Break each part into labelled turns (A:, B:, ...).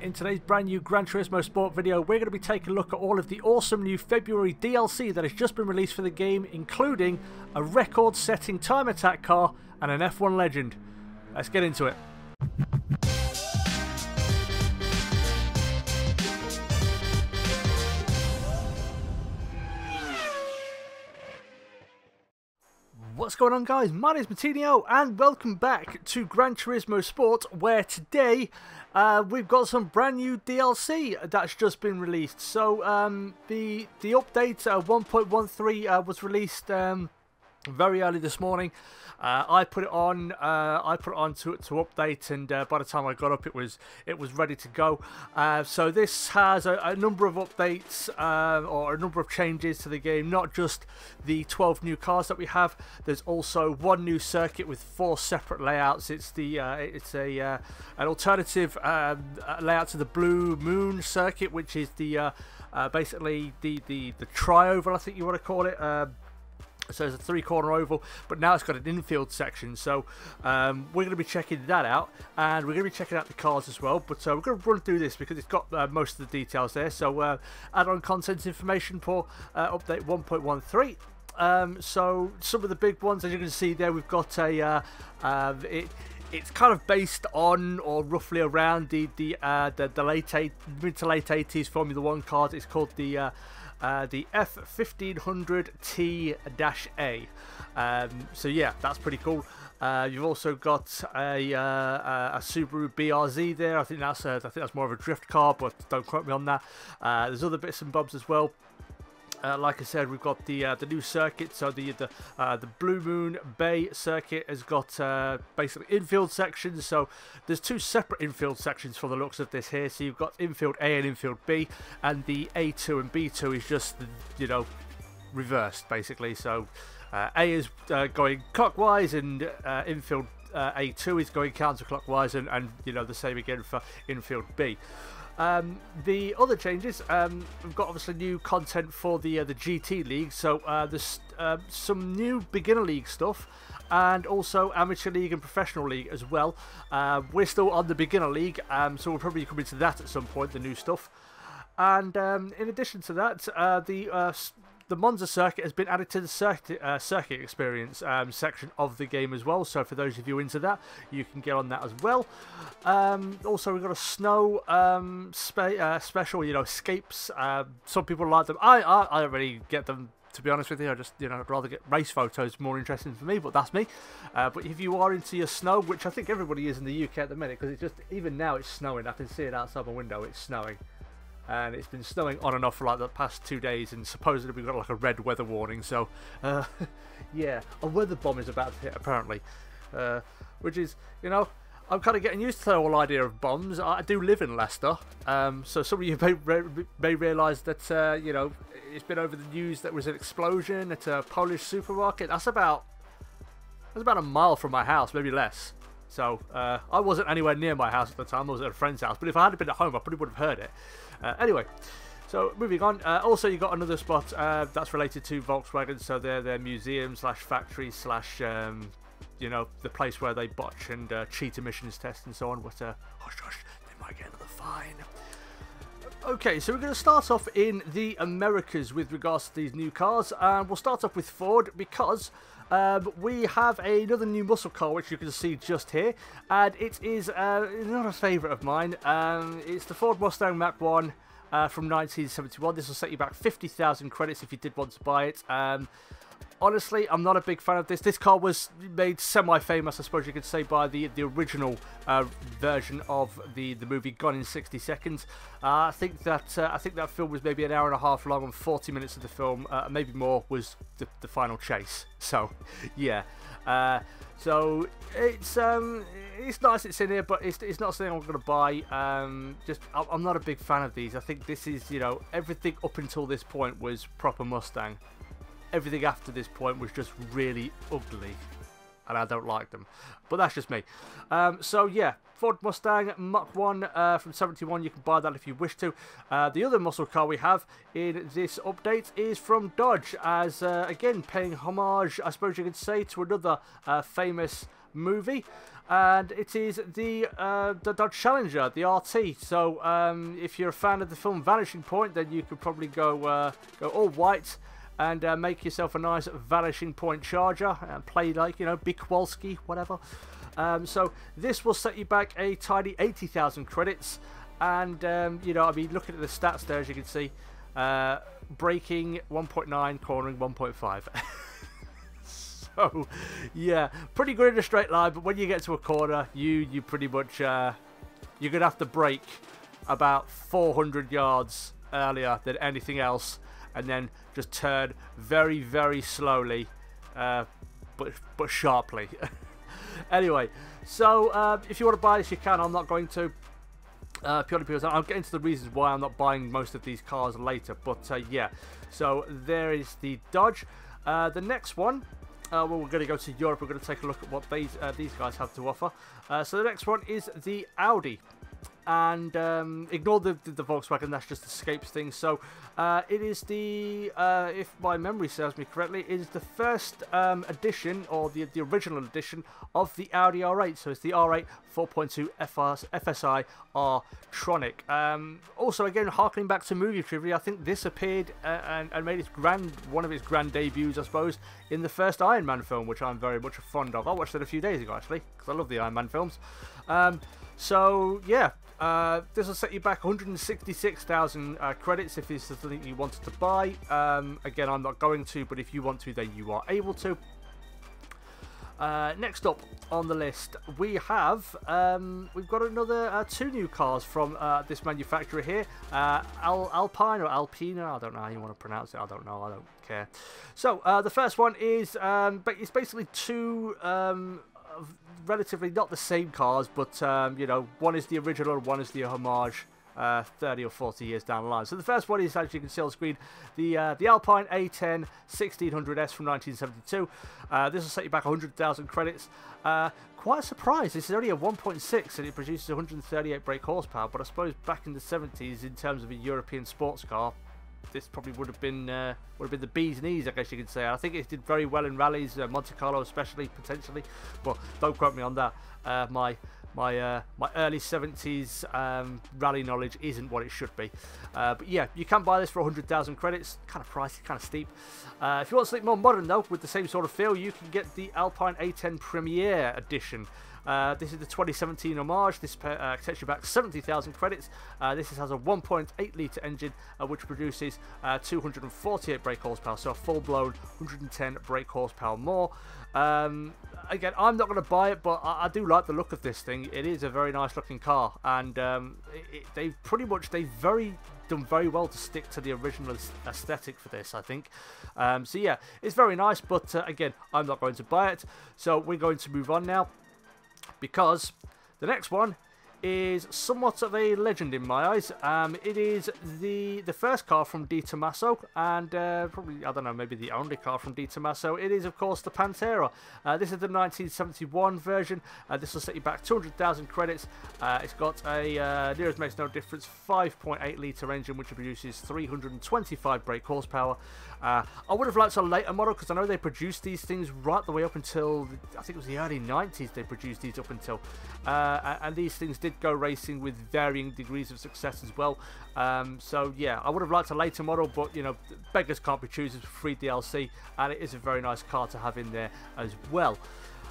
A: In today's brand new Gran Turismo Sport video, we're going to be taking a look at all of the awesome new February DLC that has just been released for the game, including a record-setting time attack car and an F1 legend. Let's get into it. What's going on, guys? My name is Martinio and welcome back to Gran Turismo Sport, where today we've got some brand new DLC that's just been released. So the update 1.13 was released very early this morning. I put it on to update, and by the time I got up, it was ready to go. So this has a number of updates or a number of changes to the game. Not just the 12 new cars that we have. There's also one new circuit with 4 separate layouts. It's an alternative layout to the Blue Moon circuit, which is the basically the tri-oval, I think you want to call it. So it's a 3-corner oval, but now it's got an infield section. So we're going to be checking that out, and we're going to be checking out the cars as well. But we're going to run through this because it's got most of the details there. So add-on content information for update 1.13. So some of the big ones, as you can see there, we've got a it's kind of based on or roughly around the mid to late 80s Formula 1 cars. It's called the F1500T-A. So yeah, that's pretty cool. You've also got a Subaru BRZ there. I think that's more of a drift car, but don't quote me on that. There's other bits and bobs as well. Like I said, we've got the new circuit. So the Blue Moon Bay circuit has got basically infield sections. So there's 2 separate infield sections for the looks of this here. So you've got infield A and infield B, and the A2 and B2 is just, you know, reversed basically. So A is going clockwise, and infield A2 is going counterclockwise, and you know, the same again for infield B. The other changes, we've got obviously new content for the GT League, so there's some new beginner league stuff, and also amateur league and professional league as well. We're still on the beginner league, so we'll probably come into that at some point, the new stuff. And in addition to that, the Monza circuit has been added to the circuit experience section of the game as well. So for those of you into that, you can get on that as well. Also, we've got a snow special, you know, escapes. Some people like them. I don't really get them, to be honest with you. I just, you know, I'd rather get race photos, more interesting for me, but that's me. But if you are into your snow, which I think everybody is in the UK at the minute, because it's just, even now it's snowing. I can see it outside my window. It's snowing. And it's been snowing on and off for like the past 2 days, and supposedly we've got like a red weather warning. So yeah, a weather bomb is about to hit apparently, which is, you know, I'm kind of getting used to the whole idea of bombs. I do live in Leicester, so some of you may realise that you know, it's been over the news that there was an explosion at a Polish supermarket. That's about a mile from my house, maybe less. So I wasn't anywhere near my house at the time. I was at a friend's house, but if I had been at home, I probably would have heard it. Anyway, so moving on. Also, you got another spot that's related to Volkswagen. So they're their museum slash factory slash you know, the place where they botch and cheat emissions tests and so on. But hush, they might get another fine. Okay, so we're going to start off in the Americas with regards to these new cars, and we'll start off with Ford because we have another new muscle car, which you can see just here, and it is not a favourite of mine. It's the Ford Mustang Mach-1 from 1971. This will set you back 50,000 credits if you did want to buy it. Honestly, I'm not a big fan of this. This car was made semi-famous, I suppose you could say, by the original version of the movie Gone in 60 Seconds. I think that film was maybe an hour and a half long, and 40 minutes of the film, maybe more, was the final chase. So, yeah. So it's nice it's in here, but it's not something I'm going to buy. I'm not a big fan of these. I think this is, you know, everything up until this point was proper Mustang. Everything after this point was just really ugly, and I don't like them. But that's just me. So yeah, Ford Mustang Mach-1 from 71. You can buy that if you wish to. The other muscle car we have in this update is from Dodge, as again paying homage, I suppose you could say, to another famous movie. And it is the Dodge Challenger, the RT. So if you're a fan of the film Vanishing Point, then you could probably go all white and make yourself a nice Vanishing Point Charger and play like, you know, Big Kowalski, whatever. So this will set you back a tidy 80,000 credits. And, you know, I mean, looking at the stats there, as you can see, braking 1.9, cornering 1.5. So, yeah, pretty good in a straight line, but when you get to a corner, you pretty much, you're going to have to brake about 400 yards earlier than anything else, and then just turn very, very slowly, but sharply. Anyway, so if you want to buy this, you can. I'm not going to. Purely because I'll get into the reasons why I'm not buying most of these cars later. But yeah, so there is the Dodge. The next one, well, we're going to go to Europe. We're going to take a look at what these guys have to offer. So the next one is the Audi. And ignore the Volkswagen, that's just escapes things. So it is the, if my memory serves me correctly, it is the first edition, or the original edition of the Audi R8. So it's the R8 4.2 FSI R-Tronic. Also, again, harkening back to movie trivia, I think this appeared and made its one of its grand debuts, I suppose, in the first Iron Man film, which I'm very much fond of. I watched it a few days ago, actually, because I love the Iron Man films. So, yeah. This will set you back 166,000 credits if this is something you wanted to buy. Again, I'm not going to, but if you want to, then you are able to. Next up on the list, we've got another two new cars from this manufacturer here, Alpine or Alpine. I don't know how you want to pronounce it. I don't know. I don't care. So the first one is, it's basically two. Relatively not the same cars, but you know, one is the original, one is the homage 30 or 40 years down the line. So the first one is, as you can see on screen, the Alpine A10 1600S from 1972. This will set you back 100,000 credits. Quite a surprise, this is only a 1.6 and it produces 138 brake horsepower, but I suppose back in the 70s, in terms of a European sports car, this probably would have been the bee's knees, I guess you could say. I think it did very well in rallies, Monte Carlo especially, potentially. But don't quote me on that. My early 70s rally knowledge isn't what it should be. But yeah, you can buy this for 100,000 credits. Kind of pricey, kind of steep. If you want something more modern though, with the same sort of feel, you can get the Alpine A10 Premier Edition. This is the 2017 homage. This takes you back 70,000 credits. This has a 1.8 litre engine, which produces 248 brake horsepower, so a full-blown 110 brake horsepower more. Again, I'm not going to buy it, but I do like the look of this thing. It is a very nice looking car, and they've done very well to stick to the original aesthetic for this, I think. So yeah, it's very nice, but again, I'm not going to buy it. So we're going to move on now, because the next one is somewhat of a legend in my eyes. It is the first car from Di Tommaso, and probably, I don't know, maybe the only car from Di Tommaso. It is, of course, the Pantera. This is the 1971 version. This will set you back 200,000 credits. It's got a, near as makes no difference, 5.8 litre engine, which produces 325 brake horsepower. I would have liked a later model, because I know they produced these things right the way up until, I think it was the early 90s they produced these up until. And these things did go racing with varying degrees of success as well. So yeah, I would have liked a later model, but you know, beggars can't be choosers for free DLC, and it is a very nice car to have in there as well.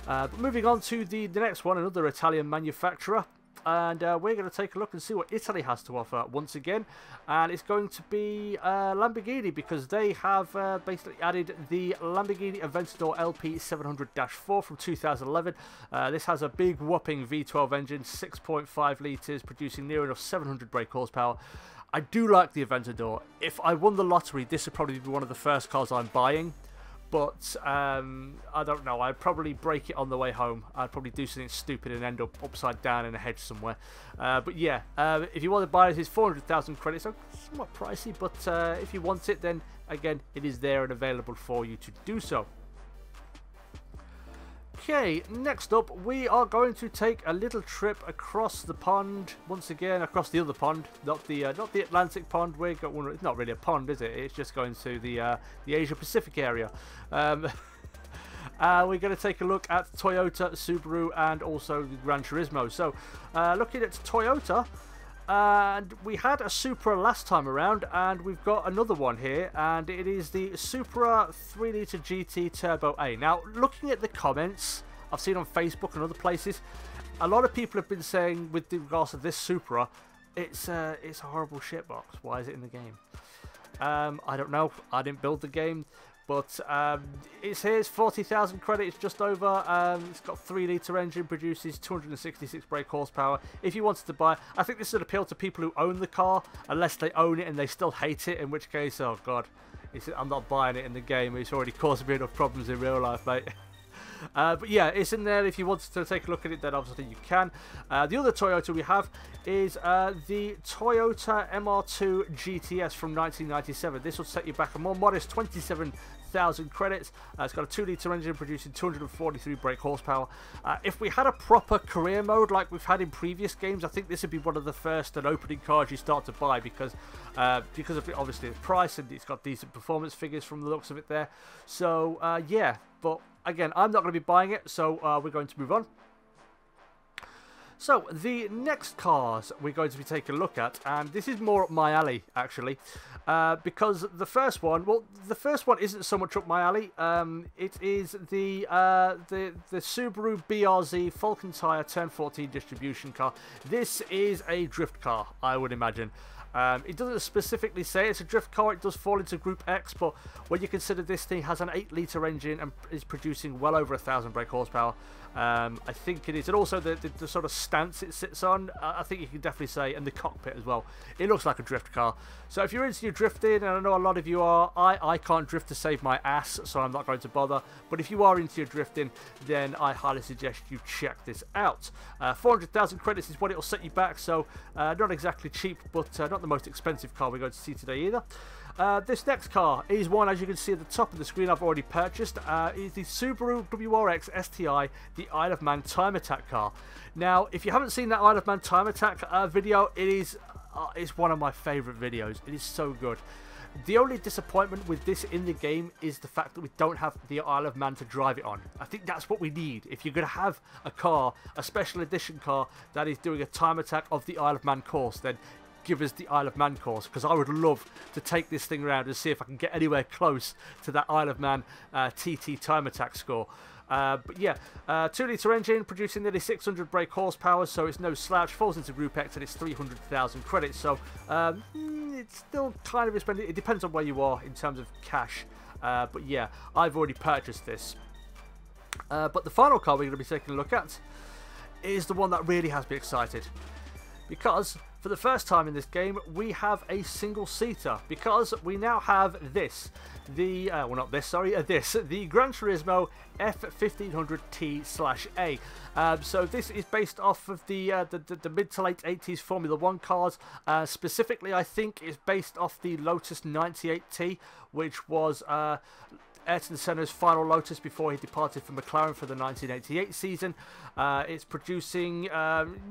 A: But moving on to the next one, another Italian manufacturer. And we're going to take a look and see what Italy has to offer once again, and it's going to be Lamborghini, because they have basically added the Lamborghini Aventador LP 700-4 from 2011. This has a big whopping V12 engine, 6.5 litres, producing near enough 700 brake horsepower. I do like the Aventador. If I won the lottery, this would probably be one of the first cars I'm buying. But I don't know, I'd probably break it on the way home. I'd probably do something stupid and end up upside down in a hedge somewhere. But yeah, if you want to buy it, it's 400,000 credits. So somewhat pricey, but if you want it, then again, it is there and available for you to do so. Okay, next up, we are going to take a little trip across the pond, once again, across the other pond, not the Atlantic pond. We're going, it's not really a pond, is it? It's just going to the Asia Pacific area. we're going to take a look at Toyota, Subaru, and also the Gran Turismo. So, looking at Toyota, and we had a Supra last time around, and we've got another one here, and it is the Supra 3-litre GT Turbo A. Now, looking at the comments I've seen on Facebook and other places, a lot of people have been saying with regards to this Supra, it's a horrible shitbox. Why is it in the game? I don't know. I didn't build the game. But it's here, it's 40,000 credits, just over. It's got 3-litre engine, produces 266 brake horsepower. If you wanted to buy, I think this would appeal to people who own the car, unless they own it and they still hate it, in which case, oh god, I'm not buying it in the game. It's already causing me enough problems in real life, mate. But yeah, it's in there. If you wanted to take a look at it, then obviously you can. The other Toyota we have is the Toyota MR2 GTS from 1997. This will set you back a more modest 27,000 credits. It's got a 2-litre engine producing 243 brake horsepower. If we had a proper career mode like we've had in previous games, I think this would be one of the first and opening cars you start to buy because of obviously its price, and it's got decent performance figures from the looks of it there. So yeah, but again, I'm not going to be buying it, so we're going to move on. So, the next cars we're going to be taking a look at, and this is more up my alley, actually, because the first one, well, the first one isn't so much up my alley. It is the Subaru BRZ Falcon Tire Turn 14 distribution car. This is a drift car, I would imagine. It doesn't specifically say it's a drift car. It does fall into Group X, but when you consider this thing has an 8-litre engine and is producing well over 1,000 brake horsepower, I think it is. And also the sort of stance it sits on, I think you can definitely say, and the cockpit as well. It looks like a drift car. So if you're into your drifting, and I know a lot of you are, I can't drift to save my ass, so I'm not going to bother. But if you are into your drifting, then I highly suggest you check this out. 400,000 credits is what it will set you back, so not exactly cheap, but not the most expensive car we're going to see today either. This next car is one, as you can see at the top of the screen, I've already purchased. Is the Subaru WRX STI, the Isle of Man Time Attack car. Now, if you haven't seen that Isle of Man Time Attack video, it's one of my favourite videos. It is so good. The only disappointment with this in the game is the fact that we don't have the Isle of Man to drive it on. I think that's what we need. If you're going to have a car, a special edition car, that is doing a time attack of the Isle of Man course, then give us the Isle of Man course, because I would love to take this thing around and see if I can get anywhere close to that Isle of Man TT time attack score. But yeah, 2-litre engine producing nearly 600 brake horsepower, so it's no slouch. Falls into Group X and it's 300,000 credits, so it's still kind of expensive. It depends on where you are in terms of cash, but yeah, I've already purchased this. But the final car we're going to be taking a look at is the one that really has me excited, because for the first time in this game, we have a single-seater, because we now have this, the Gran Turismo F1500T/A. So this is based off of the mid to late 80s Formula 1 cars. Specifically, I think it's based off the Lotus 98T, which was Ayrton Senna's final Lotus before he departed from McLaren for the 1988 season. It's producing,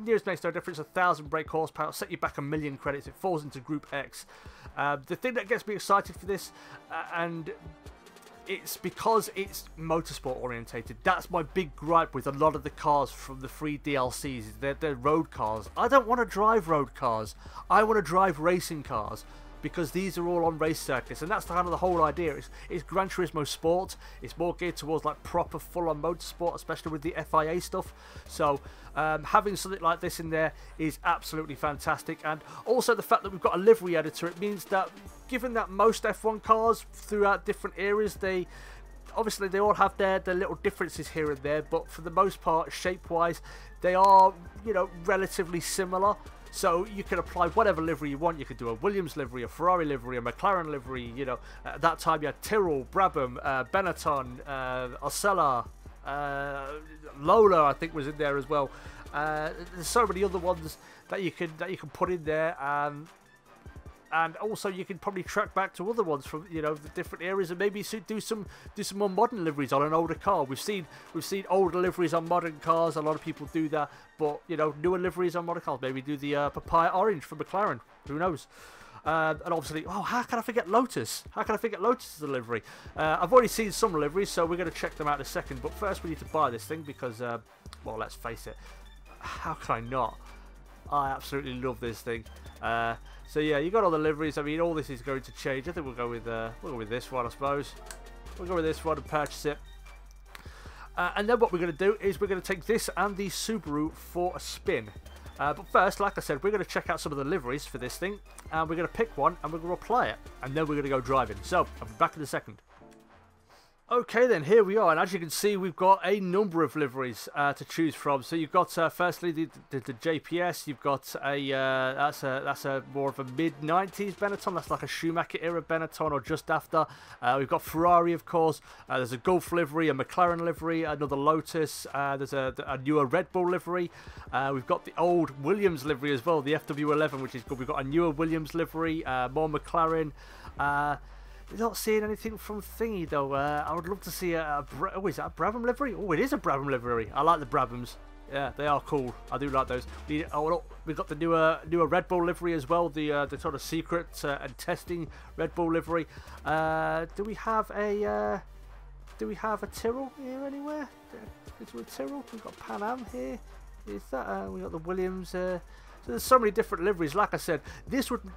A: nearest makes no difference, 1,000 brake horsepower, set you back 1,000,000 credits. It falls into Group X. The thing that gets me excited for this, and it's because it's motorsport orientated. That's my big gripe with a lot of the cars from the free DLCs. They're road cars. I don't want to drive road cars. I want to drive racing cars, because these are all on race circuits, and that's kind of the whole idea. It's Gran Turismo Sport. It's more geared towards like proper full-on motorsport, especially with the FIA stuff. So having something like this in there is absolutely fantastic. And also the fact that we've got a livery editor, it means that given that most F1 cars throughout different eras, obviously they all have their little differences here and there, but for the most part, shape-wise, they are, you know, relatively similar. So you can apply whatever livery you want. You could do a Williams livery, a Ferrari livery, a McLaren livery. You know, at that time you had Tyrrell, Brabham, Benetton, Osella, Lola, I think was in there as well. There's so many other ones that you can put in there. And also you can probably track back to other ones from, you know, the different areas, and maybe do some more modern liveries on an older car. We've seen older liveries on modern cars. A lot of people do that, but you know, newer liveries on modern cars. Maybe do the papaya orange from McLaren. Who knows? And obviously, oh, how can I forget Lotus? How can I forget Lotus as a livery? I've already seen some liveries, so we're going to check them out in a second. But first, we need to buy this thing because, well, let's face it. How can I not? I absolutely love this thing. So yeah, you got all the liveries. I mean, all this is going to change. I think we'll go with this one, I suppose. We'll go with this one and purchase it. And then what we're going to do is we're going to take this and the Subaru for a spin. But first, like I said, we're going to check out some of the liveries for this thing. And we're going to pick one and we're going to apply it. And then we're going to go driving. So, I'll be back in a second. Okay then, here we are, and as you can see, we've got a number of liveries to choose from. So you've got firstly the JPS. You've got that's a more of a mid-90s Benetton. That's like a Schumacher era Benetton, or just after. We've got Ferrari, of course. There's a Gulf livery, a McLaren livery, another Lotus. There's a newer Red Bull livery. We've got the old Williams livery as well, the FW11, which is good. We've got a newer Williams livery, more McLaren. Not seeing anything from Thingy though. I would love to see oh, is that a Brabham livery? Oh, it is a Brabham livery. I like the Brabhams. Yeah, they are cool. I do like those. We've got the newer Red Bull livery as well. The sort of secret and testing Red Bull livery. Do we have a Tyrrell here anywhere? Is there a Tyrrell? We've got Pan Am here. Is that? We got the Williams. So there's so many different liveries. Like I said,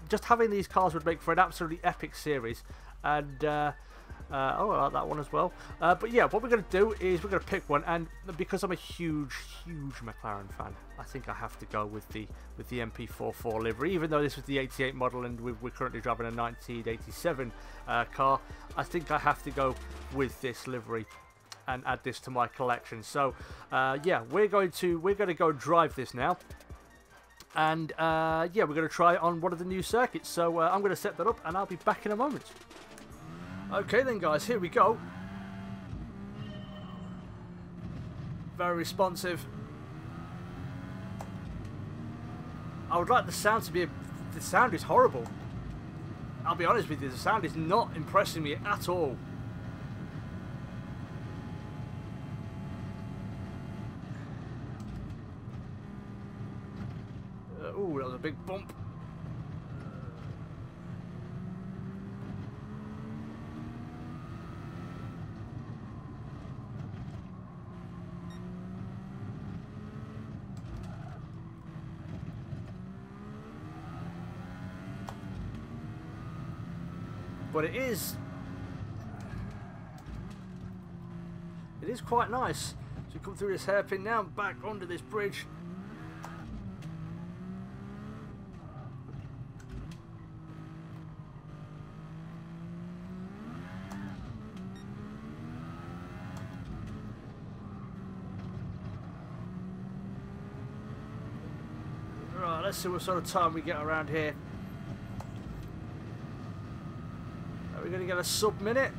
A: just having these cars would make for an absolutely epic series. And oh, I like that one as well. But yeah, what we're going to do is we're going to pick one, and because I'm a huge McLaren fan, I think I have to go with the MP44 livery. Even though this was the '88 model, and we're currently driving a 1987 car, I think I have to go with this livery and add this to my collection. So yeah, we're going to go drive this now. And yeah, we're going to try on one of the new circuits. So I'm going to set that up and I'll be back in a moment. Okay then guys, here we go. Very responsive. I would like the sound to be... The sound is horrible. I'll be honest with you, the sound is not impressing me at all. Ooh, that was a big bump. But it is quite nice. So we come through this hairpin now and back onto this bridge. Right, let's see what sort of time we get around here. Are we going to get a sub-minute?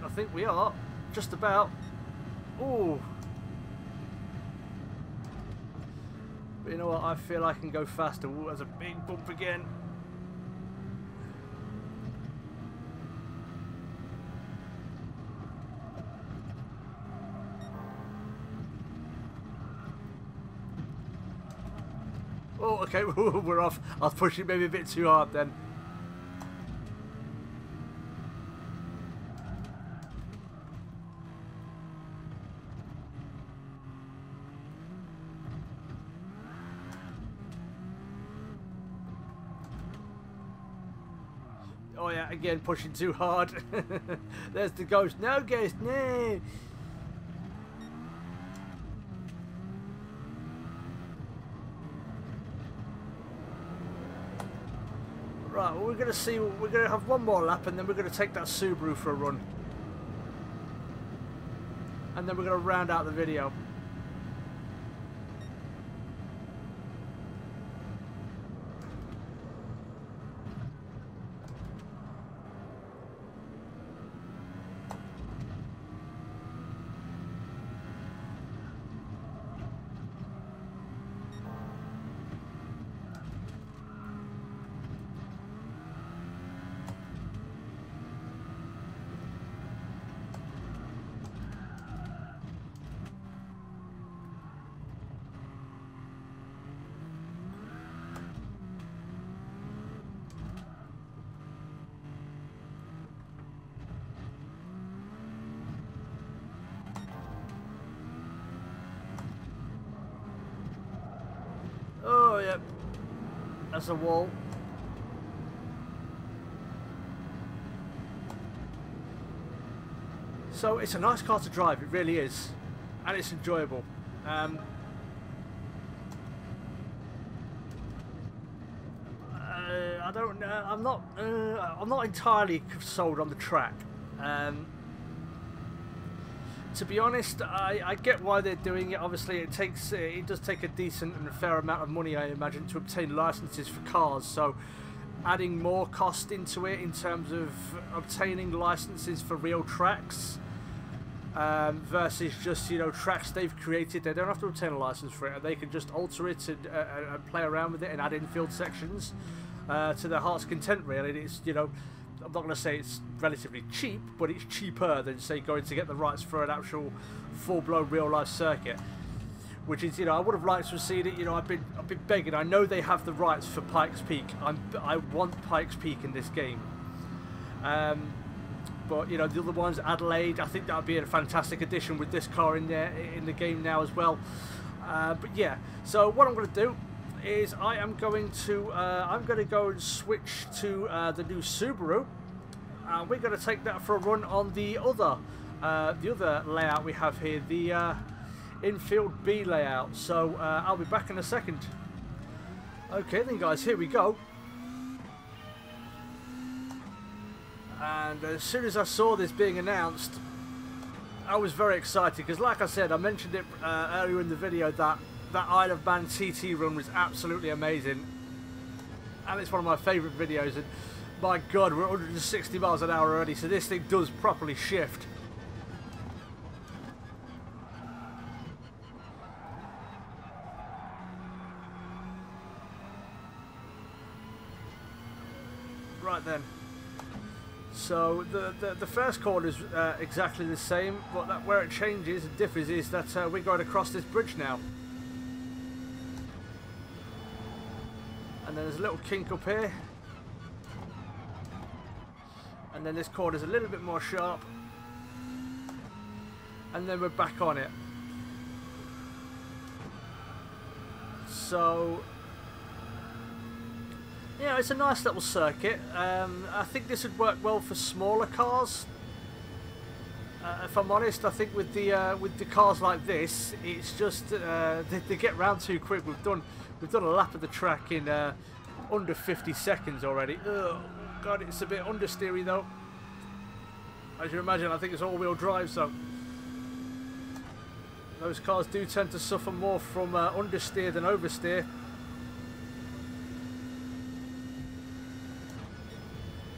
A: I think we are. Just about. Ooh. But you know what? I feel I can go faster. Ooh, there's a big bump again. Oh, okay. We're off. I was pushing maybe a bit too hard then. Oh yeah, again pushing too hard. There's the ghost. No ghost, no. Right, well, we're going to see. We're going to have one more lap, and then we're going to take that Subaru for a run, and then we're going to round out the video. That's a wall. So it's a nice car to drive, it really is, and it's enjoyable. I don't know. I'm not entirely sold on the track. To be honest, I get why they're doing it. Obviously, it does take a decent and a fair amount of money, I imagine, to obtain licenses for cars. So, adding more cost into it in terms of obtaining licenses for real tracks versus just, you know, tracks they've created. They don't have to obtain a license for it. They can just alter it and play around with it and add infield sections to their heart's content. Really, it's, you know, I'm not going to say it's relatively cheap, but it's cheaper than, say, going to get the rights for an actual full-blown real-life circuit. Which is, you know, I would have liked to have seen it. You know, I've been begging. I know they have the rights for Pikes Peak. I want Pikes Peak in this game. But you know, the other ones, Adelaide, I think that would be a fantastic addition with this car in there in the game now as well. But yeah, so what I'm going to do is I'm going to go and switch to the new Subaru. We're going to take that for a run on the other layout we have here, the infield B layout. So I'll be back in a second. Okay then, guys, here we go. And as soon as I saw this being announced, I was very excited because, like I said, I mentioned it earlier in the video that Isle of Man TT run was absolutely amazing, and it's one of my favourite videos. And my God, we're 160 miles an hour already, so this thing does properly shift. Right then. So the first corner is exactly the same, but where it changes and differs is that we're going across this bridge now. And then there's a little kink up here. And then this corner's a little bit more sharp. And then we're back on it. So, yeah, it's a nice little circuit. I think this would work well for smaller cars. If I'm honest, I think with the cars like this, it's just they get round too quick. We've done a lap of the track in under 50 seconds already. Oh God, it's a bit understeery though. As you imagine, I think it's all-wheel drive, so those cars do tend to suffer more from understeer than oversteer.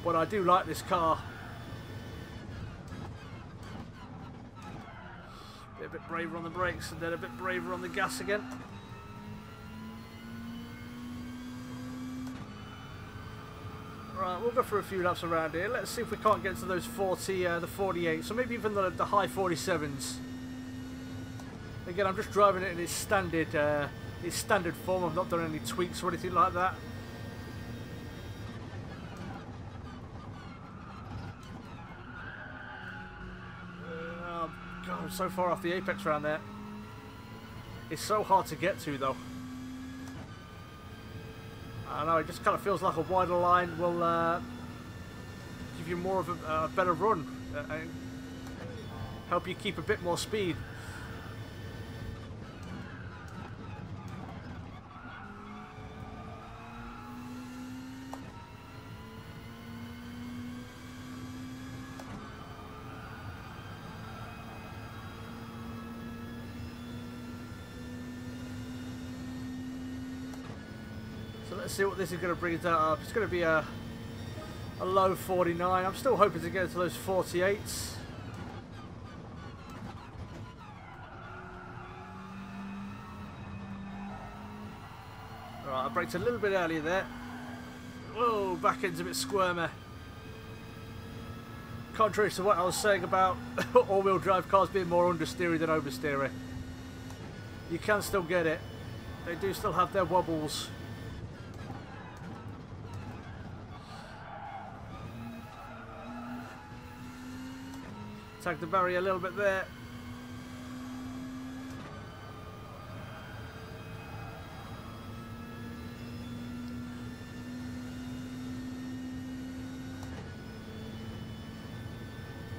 A: But I do like this car. Be a bit braver on the brakes and then a bit braver on the gas again. Right, we'll go for a few laps around here. Let's see if we can't get to those 40, the 48, so maybe even the high 47s. Again, I'm just driving it in its standard form. I've not done any tweaks or anything like that. Oh God, I'm so far off the apex around there. It's so hard to get to, though. I don't know, it just kind of feels like a wider line will give you more of a better run and help you keep a bit more speed. Let's see what this is going to bring it up. It's going to be a low 49. I'm still hoping to get to those 48s. Alright, I braked a little bit earlier there. Whoa, back end's a bit squirmy. Contrary to what I was saying about all-wheel drive cars being more understeery than oversteery. You can still get it. They do still have their wobbles. Tag the barrier a little bit there.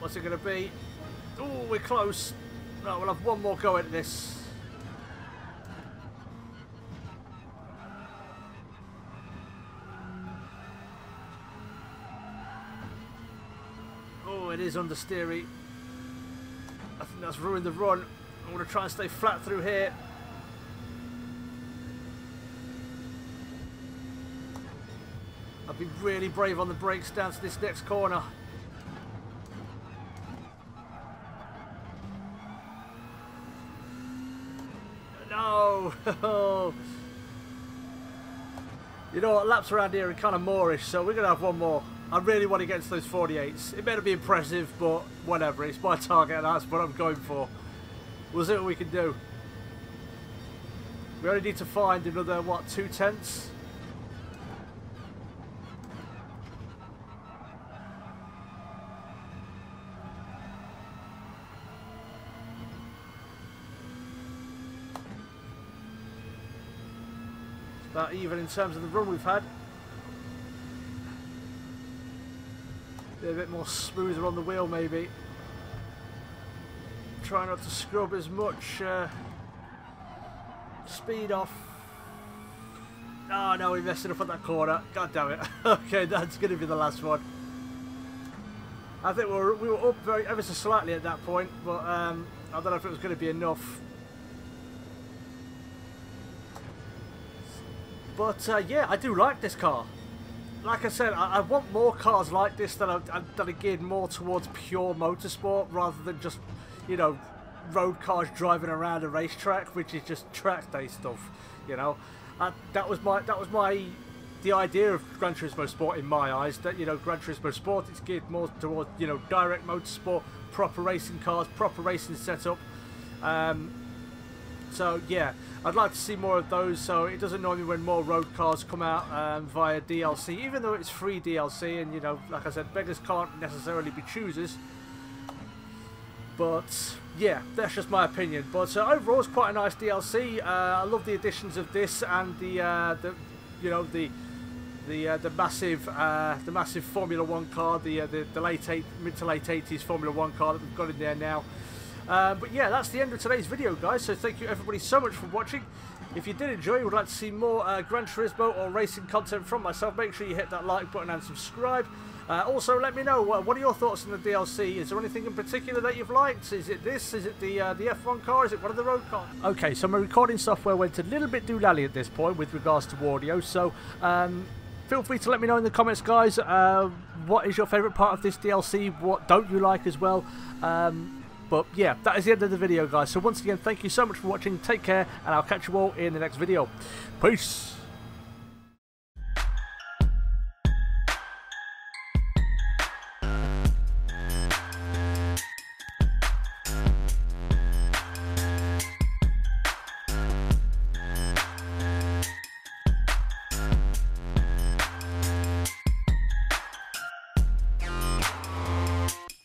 A: What's it going to be? Oh, we're close. Right, we'll have one more go at this. Oh, it is understeery. I think that's ruined the run. I'm going to try and stay flat through here. I've been really brave on the brakes down to this next corner. No! You know what, laps around here are kind of moorish, so we're going to have one more. I really want to get into those 48s. It better be impressive, but whatever. It's my target and that's what I'm going for. We'll see what we can do. We only need to find another, what, 2/10? About even in terms of the run we've had. Be a bit more smoother on the wheel maybe. Try not to scrub as much speed off. Oh no, we messed it up at that corner. God damn it. Okay, that's going to be the last one. I think we were up ever so slightly at that point, but I don't know if it was going to be enough. But yeah, I do like this car. Like I said, I want more cars like this that are geared more towards pure motorsport rather than just, you know, road cars driving around a racetrack, which is just track day stuff. You know, that was the idea of Gran Turismo Sport in my eyes. That, you know, Gran Turismo Sport is geared more towards, you know, direct motorsport, proper racing cars, proper racing setup. So yeah, I'd like to see more of those, so it doesn't annoy me when more road cars come out via DLC, even though it's free DLC, and, you know, like I said, beggars can't necessarily be choosers. But yeah, that's just my opinion. But overall, it's quite a nice DLC. I love the additions of this and the massive Formula 1 car, the mid to late 80s Formula 1 car that we've got in there now. But yeah, that's the end of today's video, guys, so thank you everybody so much for watching. If you did enjoy, would like to see more Gran Turismo or racing content from myself, make sure you hit that like button and subscribe. Also, let me know, what are your thoughts on the DLC? Is there anything in particular that you've liked? Is it this? Is it the F1 car? Is it one of the road cars? Okay, so my recording software went a little bit doolally at this point with regards to audio, so feel free to let me know in the comments, guys, what is your favourite part of this DLC? What don't you like as well? But yeah, that is the end of the video, guys. So once again, thank you so much for watching. Take care, and I'll catch you all in the next video. Peace!